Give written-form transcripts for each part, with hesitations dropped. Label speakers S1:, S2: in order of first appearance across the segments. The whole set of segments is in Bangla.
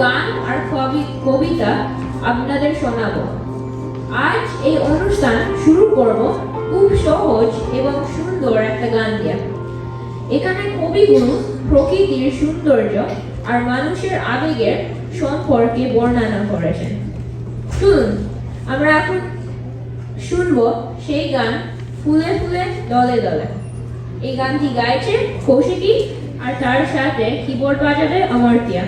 S1: গান আর কবিতা আপনাদের শোনাবো। আজ এই অনুষ্ঠান শুরু করব খুব সহজ এবং সুন্দর একটা গান দিয়ে। এখানে কবিগুরু প্রকৃতির সৌন্দর্য আর মানুষের আবেগের সম্পর্কে বর্ণনা করেছেন। শুনুন, আমরা এখন শুনবো সেই গান ফুলে ফুলে দলে দলে। এই গানটি গাইছে কৌশিকী আর তার সাথে কিবোর্ড বাজাবে অমর্তিয়া।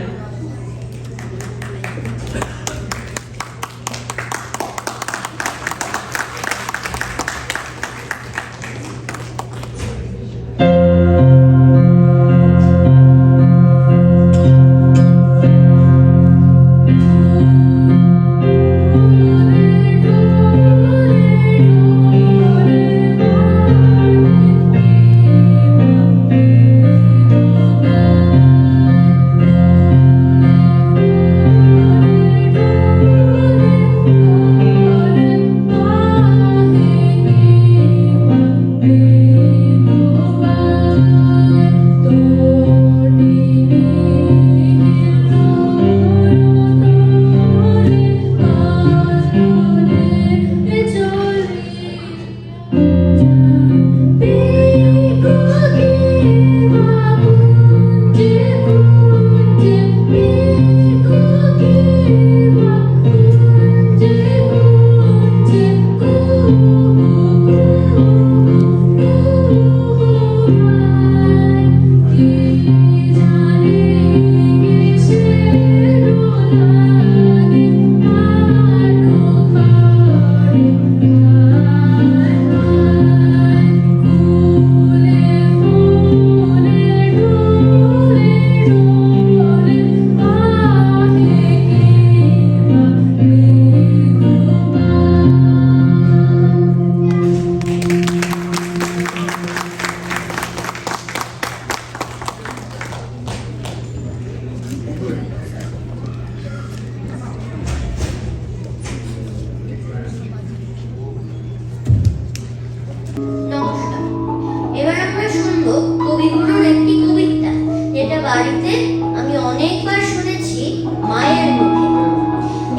S2: কবিগুরুর একটি কবিতা, যেটা বাড়িতে আমি অনেকবার শুনেছি মায়ের মুখে।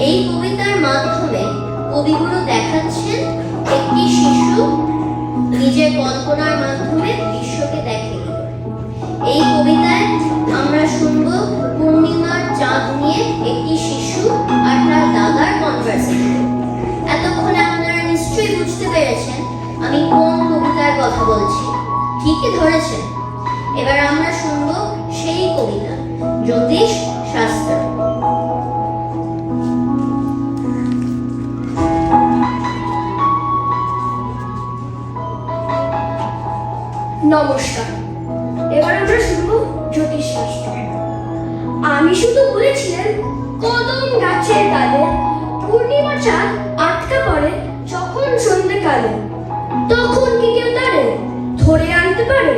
S2: এই কবিতার মাধ্যমে কবিগুরু দেখাচ্ছেন একটি শিশু নিজের কল্পনার মাধ্যমে বিশ্বকে দেখে। এই কবিতায় আমরা শুনব পূর্ণিমার চাঁদ নিয়ে একটি শিশু আর তার দাদার কনভারসেশন। এতক্ষণে আপনারা নিশ্চয়ই বুঝতে পেরেছেন আমি কোন কবিতার কথা বলছি। ঠিকই ধরেছেন। এবার আমরা শুনব সেই কবিতা, জ্যোতিষ শাস্ত্র।
S3: নমস্কার। এবার আমরা শুনব জ্যোতিষ শাস্ত্র। আমি শুধু বলেছিলেন কদম গাছের ডালে পূর্ণিমা চাঁদ আটকা পড়ে যখন সন্ধ্যেকালে, তখন কি কেউ তারে ধরে আনতে পারে?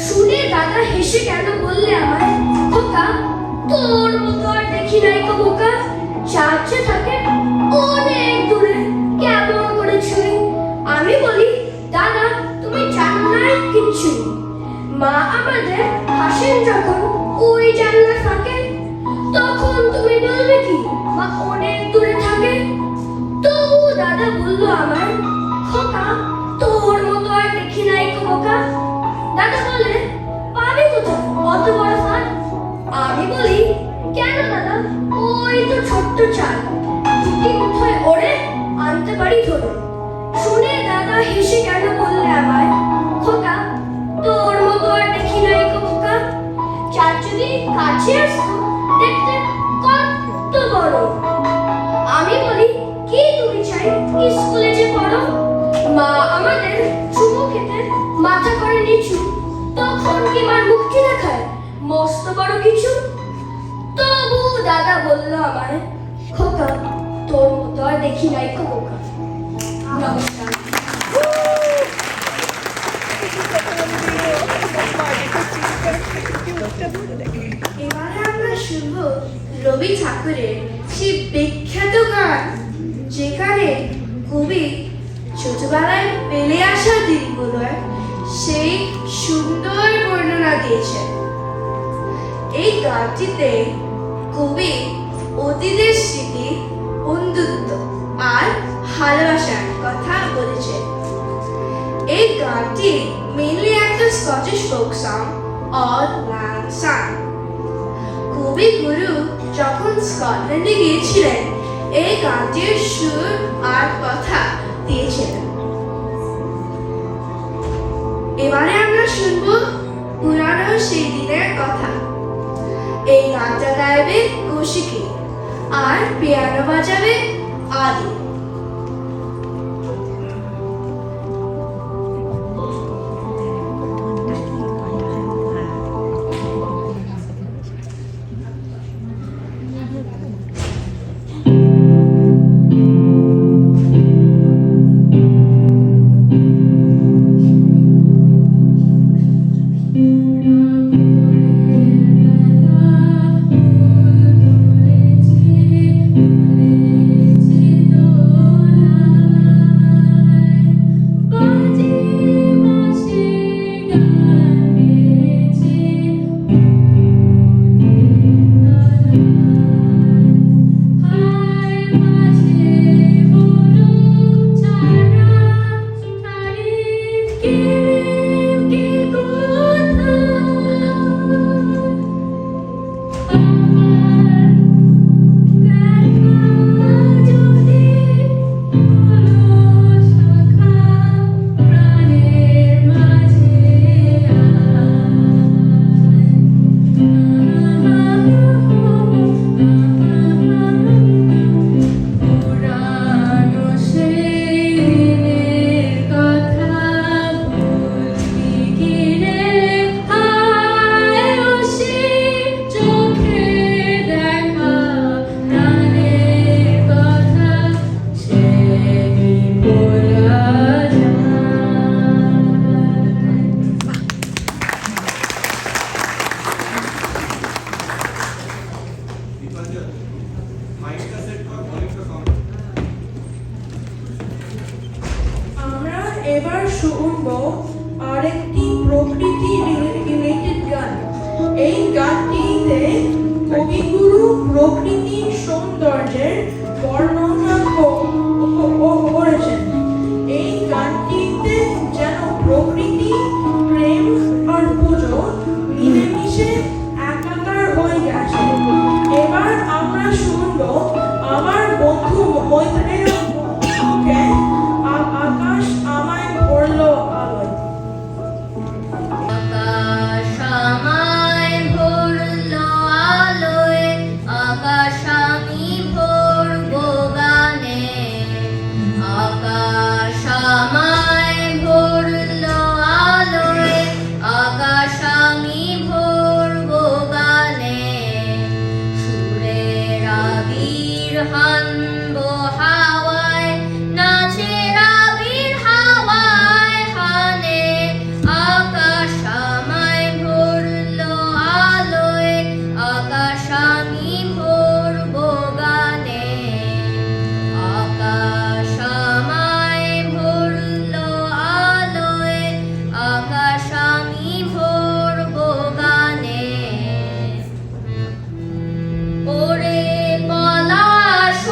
S3: শুনে দাদা হেসে কেন বললে আমায়, খোকা তোর মতো আর দেখি নাই কো বোকা, চাঁদ যে থাকে অনেক দূরে, কেমন করে ছুঁই? আমি বলি দাদা তুমি জানো না কিচ্ছু। মা আমাদের হাসেন যখন ওই জানলার ফাঁকে, তখন তুমি বলবে কি মা অনেক দূরে থাকে? তবু দাদা বললো আমায়, খোকা তোর মতো আর দেখি নাই কো বোকা। দাদা বলে পাবি কোথায় অত বড় ফাঁদ? আমি বলি কেন দাদা, ওই তো ছোট্ট চাঁদ, দুটি মুঠোয় ওড়ে আনতে পারি ধরে। শুনে দাদা হেসে কেন বললে আমায়, খোকা তোর মতো আর দেখি নাই কো বোকা। চাঁদ যদি কাছে আসতো দেখতে কত বড়। আমি বলি কি তুমি চাই স্কুলে যে পড়ো? মা আমাদের চুমু খেতে মাথা করে নিচু, তখন কি মার মুক্তি দেখায় মস্ত বড় কিছু? তবু দাদা বলল আমায়, খোকা তোর মতো আর দেখি নাই কো বোকা। নমস্কার। এবারে আমরা শুনব রবি ঠাকুরের সেই বিখ্যাত গান, যেখানে কবি ছোটবেলায় পেলে আসা দিনগুলোর সেই সুন্দর বর্ণনা দিয়েছেন। এই গানটিতে কবি অতীতের স্মৃতি, বন্ধুত্ব আর ভালোবাসার কথা বলেছে। এই গানটি মেনলি একটা Scottish folk song or land song. কবিগুরু যখন স্কটল্যান্ডে গিয়েছিলেন এই গানটির সুর আর কথা দিয়েছিলেন। এবারে আমরা শুনব পুরানো সেই দিনের কথা। এই গানটা গাইবে কৌশিকী আর পিয়ানো বাজাবে আদি।
S4: আমরা এবার শুনব আরেকটি প্রকৃতি রিলেটেড গান। এই গানটিতে কবিগুরু প্রকৃতির সৌন্দর্যের বর্ণনা করেছেন। এই গানটিতে যেন প্রকৃতি, প্রেম আর পুজো মিলেমিশে একাকার হয়ে গেছে। এবার আমরা শুনব আমার বন্ধু মৈত্রেয় মুখে আকাশ আমায় ভরলো আলোয়।
S2: আকাশ আমায় ভরলো আলোয়, আকাশ আমি ভরবো গানে। আকাশ আমায় ভরলো আলোয়, আকাশ আমি ভরবো গানে। সুরের আবির হানবো হাওয়ায়, নাচের আবির হাওয়ায় হানে। আকাশ আমায় ভরলো আলোয়, আকাশ আমি ভরবো গানে। আকাশ আমায় ভরলো আলোয়, আকাশ আমি ভরবো গানে। ওরে পলাশ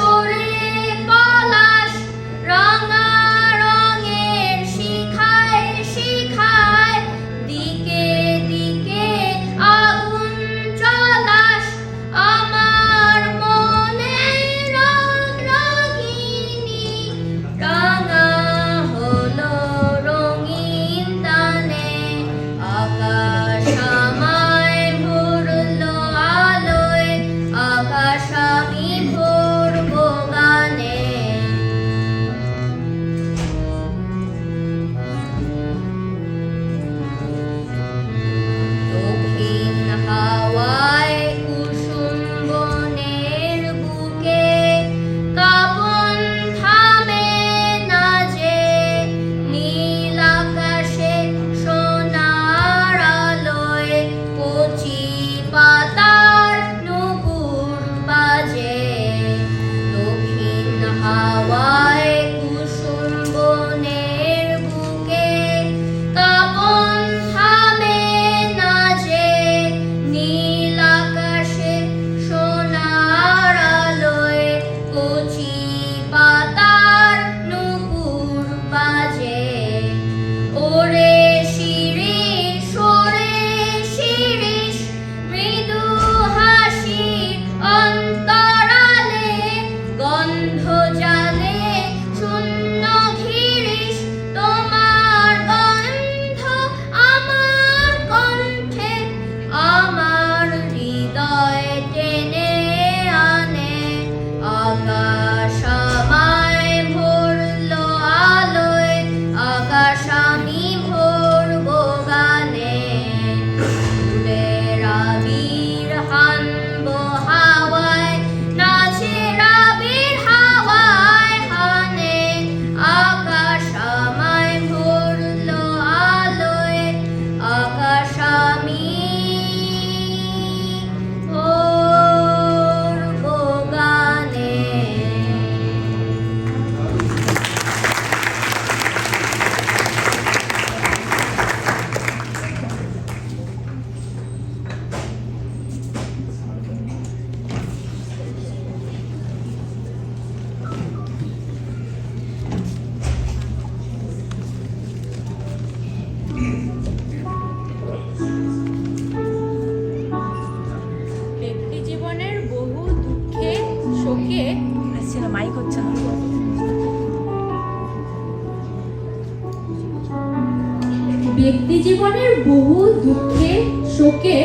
S1: ব্যক্তি জীবনের বহু দুঃখে শোকে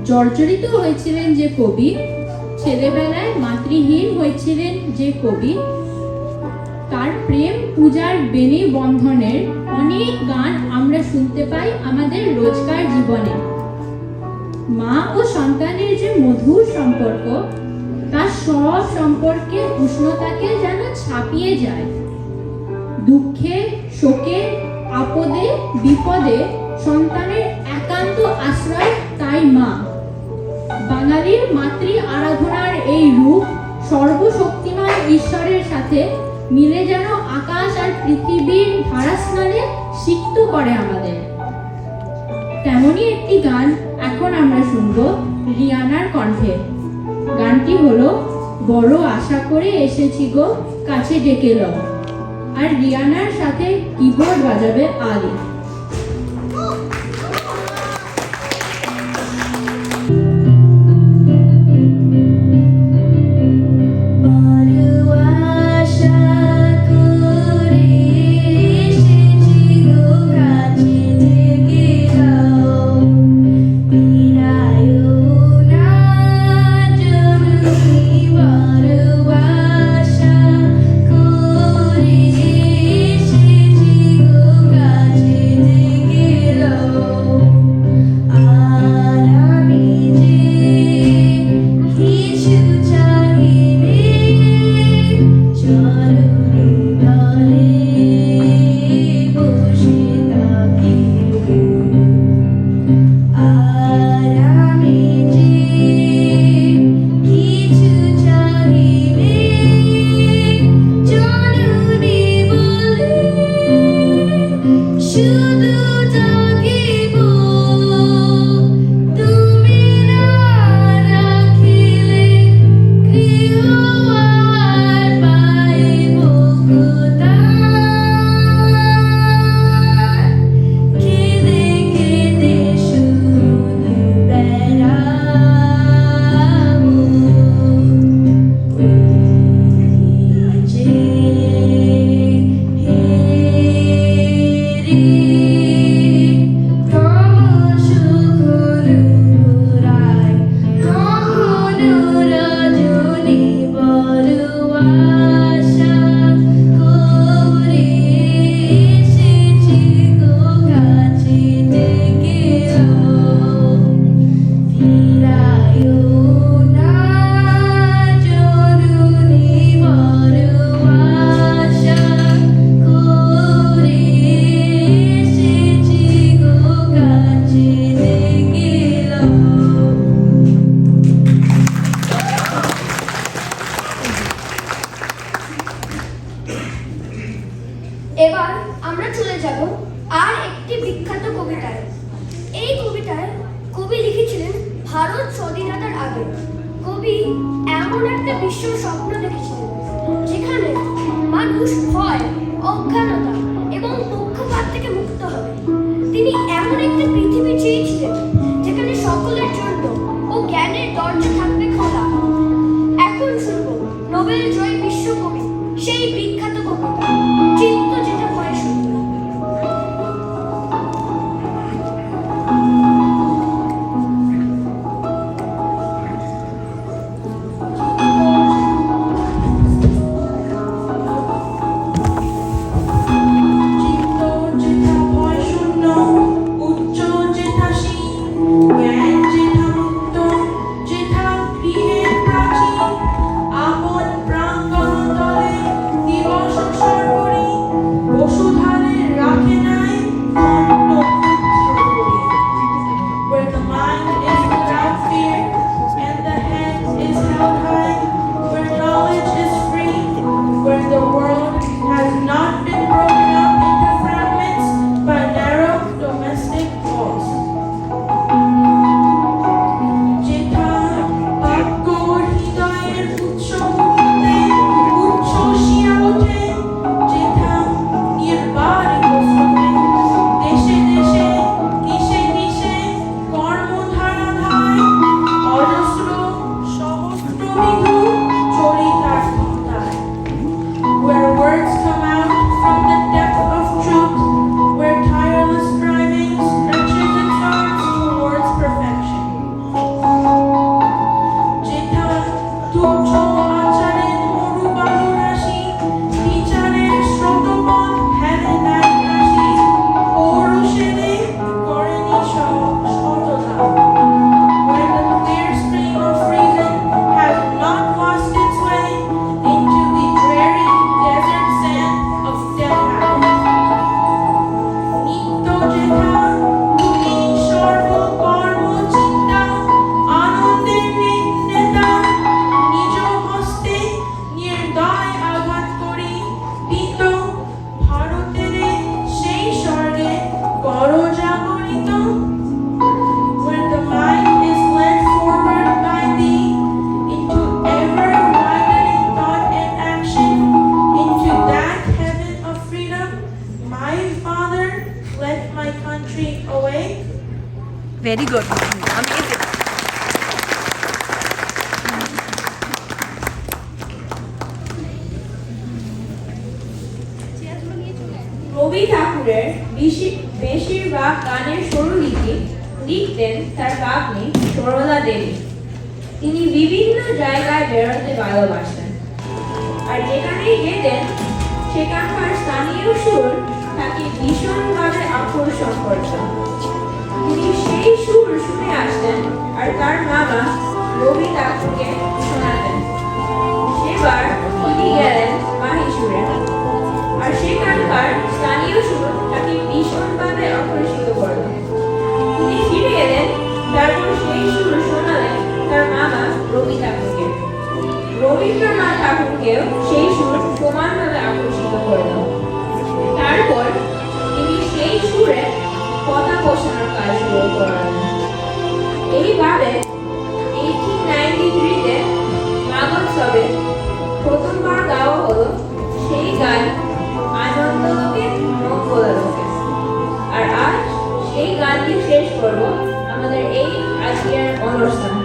S1: জর্জরিত হয়েছিলেন যে কবি, ছেলেবেলায় মাতৃহীন হয়েছিলেন যে কবি, তার প্রেম পূজার বেনি বন্ধনের অনেক গান আমরা শুনতে পাই আমাদের রোজকার জীবনে। মা ও সন্তানের যে মধুর সম্পর্ক, তার সব সম্পর্কের উষ্ণতাকে যেন ছাপিয়ে যায়। দুঃখে শোকে আপদে বিপদে সন্তানের একান্ত আশ্রয় তাই মা। বাঙালির মাতৃ আরাধনার এই রূপ সর্বশক্তিমান ঈশ্বরের সাথে মিলে যেন আকাশ আর পৃথিবীর ধারাস্নানে সিক্ত করে আমাদের। তেমনই একটি গান এখন আমরা শুনব রিয়ানার কণ্ঠে। গানটি হলো বড় আশা করে এসেছি গো কাছে ডেকে লও, আর রিয়ানার সাথে কিবোর্ড বাজাবে আলী।
S3: এবার আমরা চলে যাব আর একটি বিখ্যাত কবিতায়। এই কবিতায় কবি লিখেছিলেন ভারত স্বাধীনতার আগে। কবি এমন একটা বিশ্ব স্বপ্ন দেখেছিলেন যেখানে মানুষ ভয়, অজ্ঞানতা এবং পক্ষপাত থেকে মুক্ত হবে। তিনি এমন একটি পৃথিবী চেয়েছিলেন যেখানে সকলের জন্য ও জ্ঞানের দরজা থাকবে খোলা। এখন শুনব নোবেল জয়ী বিশ্বকবি সেই বিখ্যাত কবিতা চিত্ত যেটা ভয়ে সুন্দর।
S4: আপন প্রাঙ্গণ তলে দিবস সর্ব
S5: ভেরি গুড, অ্যামেজিং।
S1: রবি ঠাকুরের বেশিরভাগ গানের স্বরলিপি লিখতেন তার ভাগ্নি সরলা দেবী। তিনি বিভিন্ন জায়গায় বেরোতে ভালোবাসতেন, আর যেখানেই যেতেন সেখানকার স্থানীয় সুর তাকে ভীষণভাবে আকর্ষণ করত। তিনি সেই সুর শুনে আসতেন আর তার মামা রবি ঠাকুরকে শোনাতেন। সেবার তিনি গেলেন মাহিসুরে, আর সেখানকার স্থানীয় সুর তাকে ভীষণভাবে আকর্ষিত করল। তিনি ফিরে এলেন, তারপর সেই সুর শোনালেন তার মামা রবি ঠাকুরকে। রবীন্দ্রনাথ ঠাকুরকেও সেই সুর সমানভাবে আকর্ষিত করল। তারপর তিনি সেই সুরে কথা বসানোর কাজ শুরু করলেন। এইভাবে 1893-তে মাগোৎসবে প্রথমবার গাওয়া হলো সেই গান আনন্দলোকে মঙ্গললোকে। আর আজ সেই গানটি শেষ করব আমাদের এই আজকের অনুষ্ঠান।